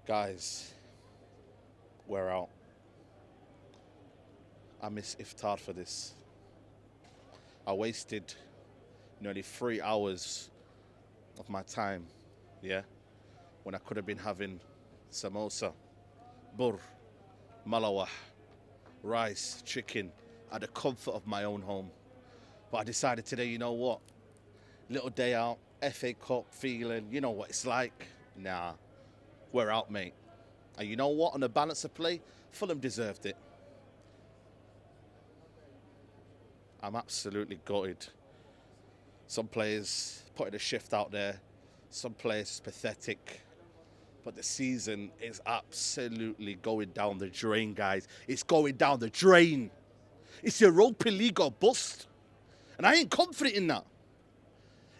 Guys, we're out. I miss Iftar for this. I wasted nearly 3 hours of my time, yeah, when I could have been having samosa, bur, malawah, rice, chicken, at the comfort of my own home. But I decided today, you know what? Little day out, FA Cup feeling, you know what it's like. Nah, we're out, mate. And you know what? On the balance of play, Fulham deserved it. I'm absolutely gutted. Some players putting a shift out there. Some players pathetic. But the season is absolutely going down the drain, guys. It's going down the drain. It's Europa League or bust. And I ain't confident in that.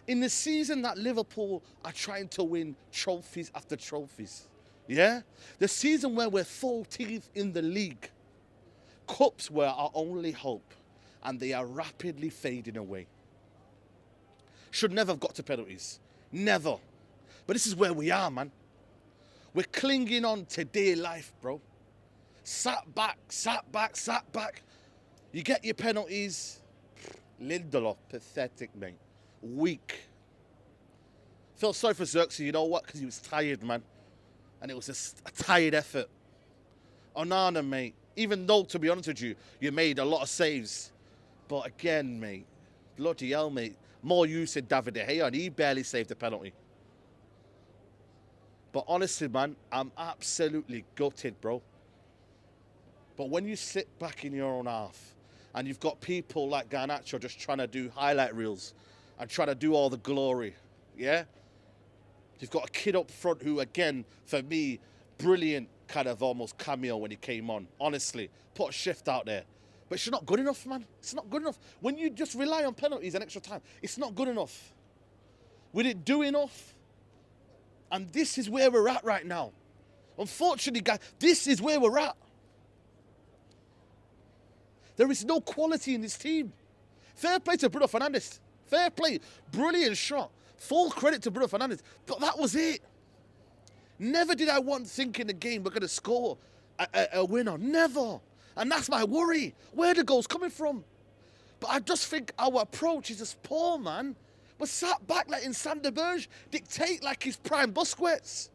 In the season that Liverpool are trying to win trophies after trophies. Yeah? The season where we're 14th in the league. Cups were our only hope. And they are rapidly fading away. Should never have got to penalties. Never. But this is where we are, man. We're clinging on to dear life, bro. Sat back. You get your penalties. Lindelof, pathetic, mate. Weak. Felt sorry for Xerxes, you know what? Because he was tired, man. And it was a tired effort. Onana, mate. Even though, to be honest with you, you made a lot of saves. But again, mate, bloody hell, mate. More use than David De Gea, and he barely saved the penalty. But honestly, man, I'm absolutely gutted, bro. But when you sit back in your own half, and you've got people like Garnacho just trying to do highlight reels and trying to do all the glory, yeah? You've got a kid up front who, again, for me, brilliant kind of almost cameo when he came on. Honestly, put a shift out there. But it's not good enough, man. It's not good enough. When you just rely on penalties and extra time, it's not good enough. We didn't do enough. And this is where we're at right now. Unfortunately, guys, this is where we're at. There is no quality in this team. Fair play to Bruno Fernandes. Fair play. Brilliant shot. Full credit to Bruno Fernandes. But that was it. Never did I once think in the game we're going to score a winner. Never. And that's my worry. Where are the goals coming from? But I just think our approach is just poor, man. We're sat back letting Sander Berge dictate like his prime Busquets.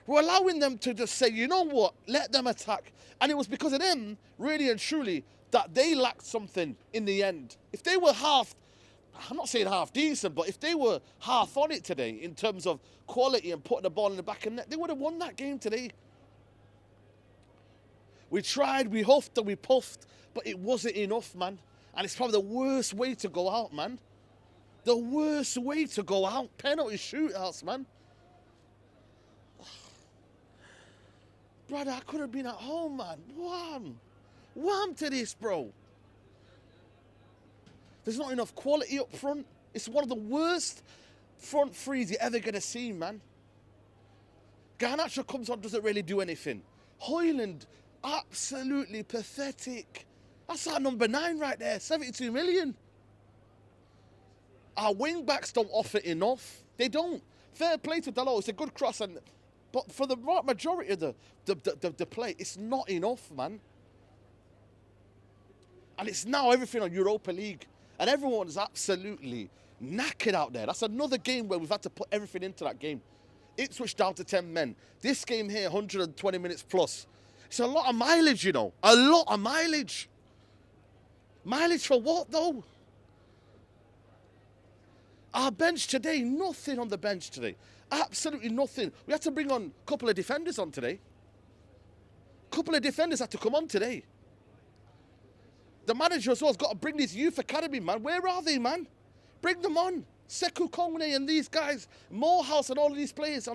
We're allowing them to just say, you know what, let them attack. And it was because of them, really and truly, that they lacked something in the end. If they were I'm not saying half decent, but if they were half on it today in terms of quality and putting the ball in the back of the net, they would have won that game today. We tried, we huffed and we puffed, but it wasn't enough, man. And it's probably the worst way to go out, man. The worst way to go out. Penalty shootouts, man. Brother, I could have been at home, man. Wham to this, bro. There's not enough quality up front. It's one of the worst front threes you're ever going to see, man. Garnacho comes on, doesn't really do anything. Hojlund, absolutely pathetic. That's our number 9 right there, 72 million. Our wing-backs don't offer enough. They don't. Fair play to Dalot. It's a good cross, but for the majority of the play, it's not enough, man. And it's now everything on Europa League. And everyone's absolutely knackered out there. That's another game where we've had to put everything into that game. Ipswich down to 10 men. This game here, 120 minutes plus. It's a lot of mileage, you know. A lot of mileage. Mileage for what, though? Our bench today, nothing on the bench today. Absolutely nothing. We had to bring on a couple of defenders on today. A couple of defenders had to come on today. The manager as well has got to bring this youth academy, man. Where are they, man? Bring them on. Sekou Kone and these guys. Morehouse and all of these players.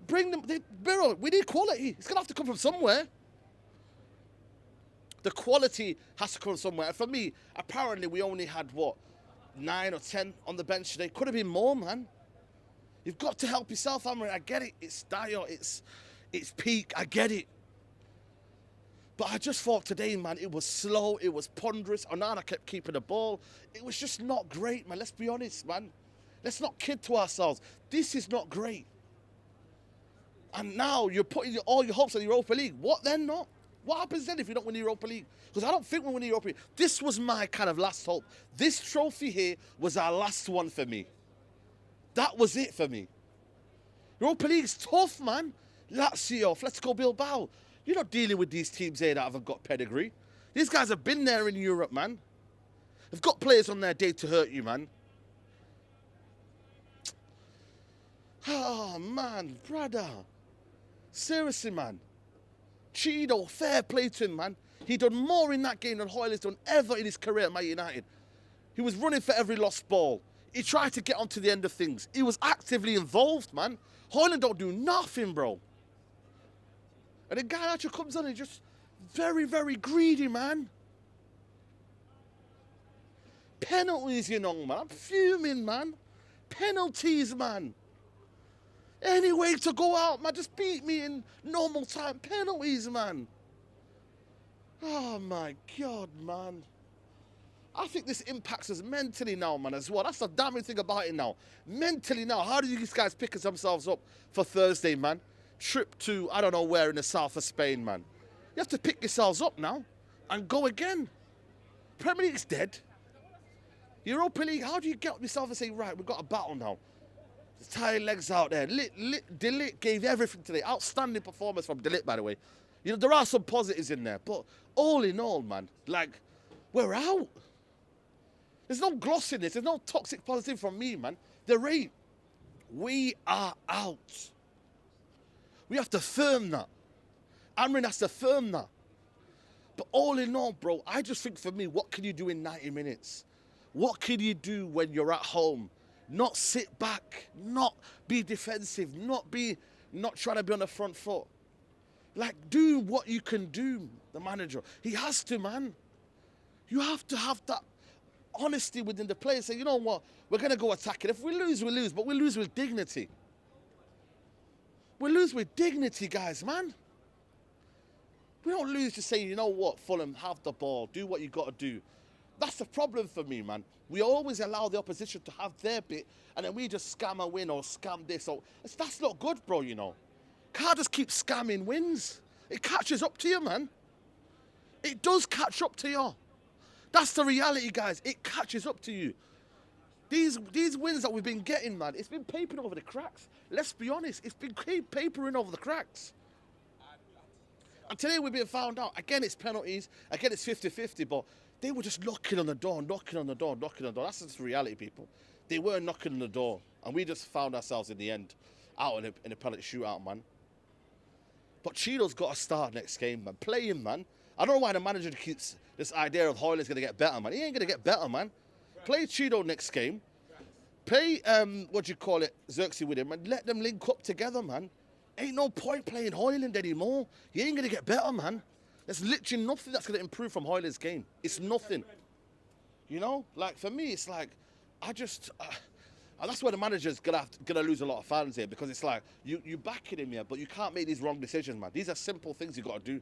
Bring them. We need quality. It's going to have to come from somewhere. The quality has to come from somewhere. And for me, apparently we only had, 9 or 10 on the bench today. Could have been more, man. You've got to help yourself, Amrit. I get it. It's dire. It's peak. I get it. But I just thought today, man, it was slow. It was ponderous. Onana kept keeping the ball. It was just not great, man. Let's be honest, man. Let's not kid to ourselves. This is not great. And now you're putting all your hopes on the Europa League. What then not? What happens then if you don't win the Europa League? Because I don't think we'll win the Europa League. This was my kind of last hope. This trophy here was our last one for me. That was it for me. Europa League's tough, man. Lazio, Atletico Bilbao. You're not dealing with these teams here that haven't got pedigree. These guys have been there in Europe, man. They've got players on their day to hurt you, man. Oh, man, brother. Seriously, man. Cheeto, fair play to him, man. He done more in that game than Hojlund's done ever in his career at Man United. He was running for every lost ball. He tried to get onto the end of things. He was actively involved, man. Hojlund don't do nothing, bro. And the guy actually comes on and just very, very greedy, man. Penalties, you know, man. I'm fuming, man. Penalties, man. Any way to go out, man. Just beat me in normal time. Penalties, man. Oh, my God, man. I think this impacts us mentally now, man, as well. That's the damning thing about it now. Mentally now, how do these guys pick themselves up for Thursday, man? Trip to, I don't know where, in the south of Spain, man. You have to pick yourselves up now and go again. Premier League's dead. Europa League, how do you get up yourself and say, right, we've got a battle now? There's tired legs out there. De Ligt gave everything today. Outstanding performance from De Ligt, by the way. You know, there are some positives in there, but all in all, man, like, we're out. There's no gloss in this. There's no toxic positive from me, man. There ain't. We are out. We have to firm that. Amrin has to firm that. But all in all, bro, I just think for me, what can you do in 90 minutes? What can you do when you're at home? Not sit back, not be defensive, not trying to be on the front foot. Like, do what you can do, the manager. He has to, man. You have to have that honesty within the players. Say, you know what, we're going to go attack it. If we lose, we lose, but we lose with dignity. We lose with dignity, guys, man. We don't lose to say, you know what, Fulham, have the ball, do what you got to do. That's the problem for me, man. We always allow the opposition to have their bit, and then we just scam a win or scam this. Or that's not good, bro, you know. Can't just keep scamming wins. It catches up to you, man. It does catch up to you. That's the reality, guys. It catches up to you. These wins that we've been getting, man, it's been papering over the cracks. Let's be honest. It's been papering over the cracks. And today we've been found out. Again, it's penalties. Again, it's 50-50, but they were just knocking on the door. That's just reality, people. They were knocking on the door. And we just found ourselves in the end out in a penalty shootout, man. But Cheeto's got to start next game, man. Play him, man. I don't know why the manager keeps this idea of Hojlund's going to get better, man. He ain't going to get better, man. Play Cheeto next game. Play, Xerxes with him, and let them link up together, man. Ain't no point playing Hojlund anymore. He ain't going to get better, man. There's literally nothing that's going to improve from Hojlund's game. It's nothing. You know? Like, for me, it's like, that's where the manager's gonna lose a lot of fans here, because it's like, you backing him here, but you can't make these wrong decisions, man. These are simple things you got to do.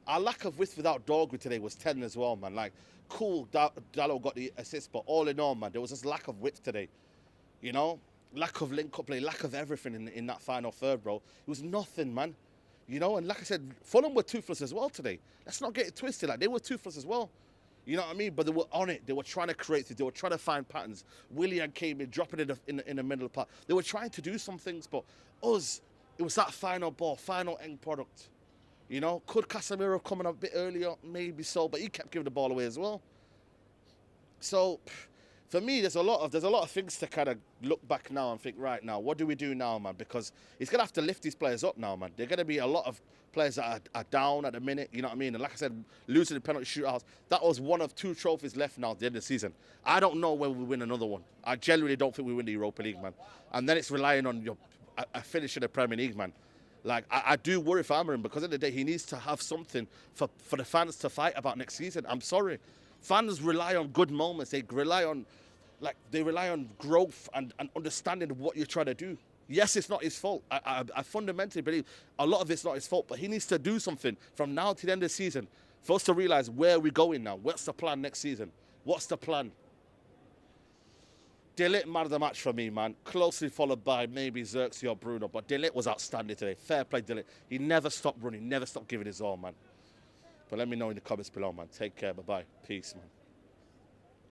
Our lack of width without Dorgu today was 10 as well, man. Like, cool, Dallo got the assist, but all in all, man, there was just lack of width today. You know? Lack of link-up play, lack of everything in that final third, bro. It was nothing, man. You know, and like I said, Fulham were toothless as well today. Let's not get it twisted. Like, they were toothless as well. You know what I mean? But they were on it. They were trying to create things. They were trying to find patterns. Willian came in, dropping it in the middle of the park. They were trying to do some things, but us, it was that final ball, final end product. You know, could Casemiro have come in a bit earlier? Maybe so, but he kept giving the ball away as well. So, for me, there's a lot of things to kind of look back now and think, right now, what do we do now, man? Because he's going to have to lift these players up now, man. There are going to be a lot of players that are down at the minute, you know what I mean? And like I said, losing the penalty shootouts, that was one of 2 trophies left now at the end of the season. I don't know when we win another one. I genuinely don't think we win the Europa League, man. And then it's relying on a finish in the Premier League, man. Like, I do worry for Amrin, because at the end of the day, he needs to have something for the fans to fight about next season. I'm sorry. Fans rely on good moments. They rely on growth and understanding of what you're trying to do. Yes, it's not his fault. I fundamentally believe a lot of it's not his fault, but he needs to do something from now to the end of the season for us to realize where we're going now. What's the plan next season? What's the plan? De Ligt, man of the match for me, man. Closely followed by maybe Xerxes or Bruno, but De Ligt was outstanding today. Fair play, De Ligt. He never stopped running, never stopped giving his all, man. But let me know in the comments below, man. Take care. Bye-bye. Peace, man.